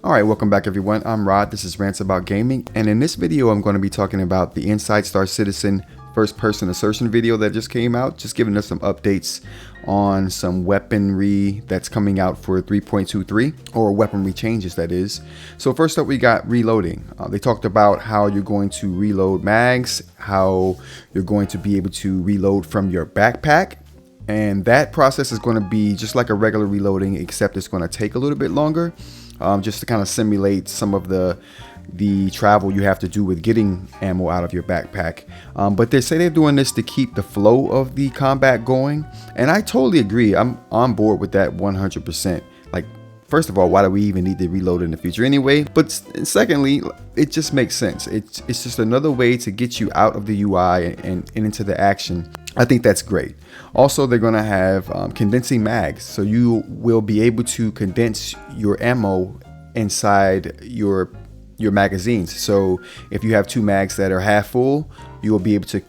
Alright, welcome back everyone. I'm Rod, this is Rants About Gaming, and in this video I'm going to be talking about the Inside Star Citizen first person assertion video that just came out, just giving us some updates on some weaponry that's coming out for 3.23, or weaponry changes that is. So first up we got reloading. They talked about how you're going to reload mags, how you're going to be able to reload from your backpack. And that process is going to be just like a regular reloading, except it's going to take a little bit longer, just to kind of simulate some of the travel you have to do with getting ammo out of your backpack. But they say they're doing this to keep the flow of the combat going, and I totally agree. I'm on board with that 100%. Like, first of all, why do we even need to reload in the future anyway? But secondly, it just makes sense. It's just another way to get you out of the UI and into the action. I think that's great. Also, they're going to have condensing mags, so you will be able to condense your ammo inside your magazines. So if you have two mags that are half full, you will be able to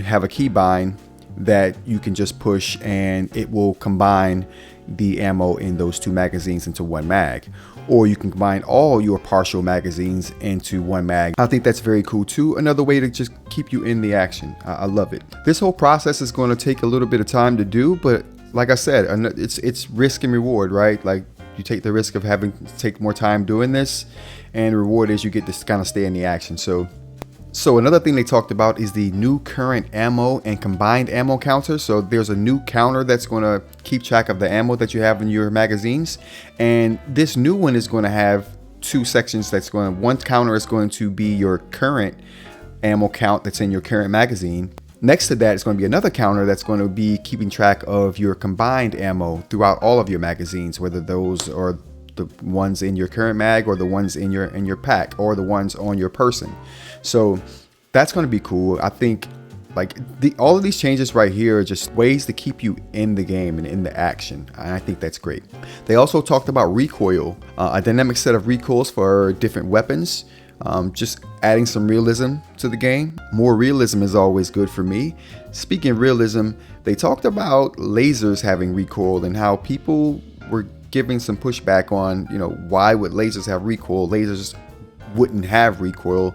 have a keybind that you can just push, and it will combine the ammo in those two magazines into one mag. Or you can combine all your partial magazines into one mag. I think that's very cool too. Another way to just keep you in the action. I love it. This whole process is going to take a little bit of time to do, but like I said, it's risk and reward, right? Like, you take the risk of having to take more time doing this, and the reward is you get to kind of stay in the action. So another thing they talked about is the new current ammo and combined ammo counter. So there's a new counter that's going to keep track of the ammo that you have in your magazines. And this new one is going to have two sections. One counter is going to be your current ammo count that's in your current magazine. Next to that is going to be another counter that's going to be keeping track of your combined ammo throughout all of your magazines, whether those are the ones in your current mag or the ones in your pack or the ones on your person. So that's going to be cool. I think like all of these changes right here are just ways to keep you in the game and in the action, and I think that's great. They also talked about recoil, a dynamic set of recoils for different weapons, just adding some realism to the game. More realism is always good for me. Speaking of realism, they talked about lasers having recoil and how people were giving some pushback on, why would lasers have recoil? Lasers wouldn't have recoil.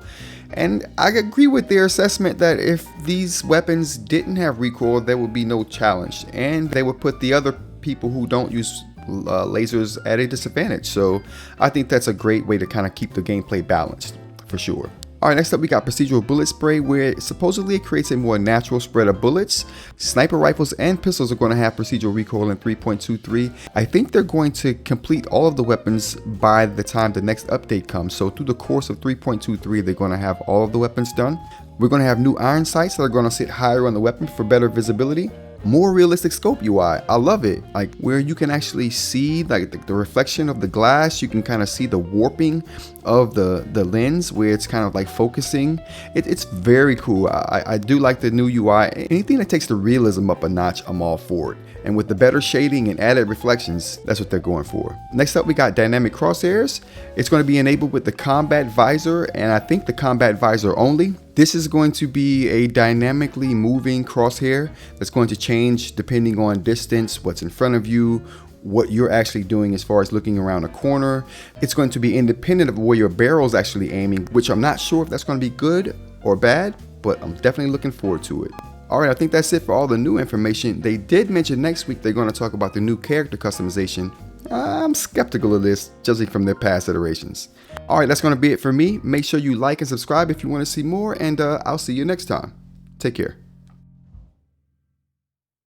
And I agree with their assessment that if these weapons didn't have recoil, there would be no challenge, and they would put the other people who don't use lasers at a disadvantage. So I think that's a great way to kind of keep the gameplay balanced, for sure. All right, next up we got procedural bullet spray, where supposedly it creates a more natural spread of bullets. Sniper rifles and pistols are going to have procedural recoil in 3.23. I think they're going to complete all of the weapons by the time the next update comes. So through the course of 3.23, they're going to have all of the weapons done. We're going to have new iron sights that are going to sit higher on the weapon for better visibility. More realistic scope UI. I love it. Like, where you can actually see like the reflection of the glass. You can kind of see the warping of the lens, where it's kind of like focusing. It's very cool. I do like the new UI. Anything that takes the realism up a notch, I'm all for it. And with the better shading and added reflections, that's what they're going for. Next up, we got dynamic crosshairs. It's going to be enabled with the combat visor, and I think the combat visor only. This is going to be a dynamically moving crosshair that's going to change depending on distance, what's in front of you, what you're actually doing as far as looking around a corner. It's going to be independent of where your barrel's actually aiming, which I'm not sure if that's going to be good or bad, but I'm definitely looking forward to it. Alright, I think that's it for all the new information. They did mention next week they're going to talk about the new character customization. I'm skeptical of this, judging from their past iterations. Alright, that's going to be it for me. Make sure you like and subscribe if you want to see more, and I'll see you next time. Take care.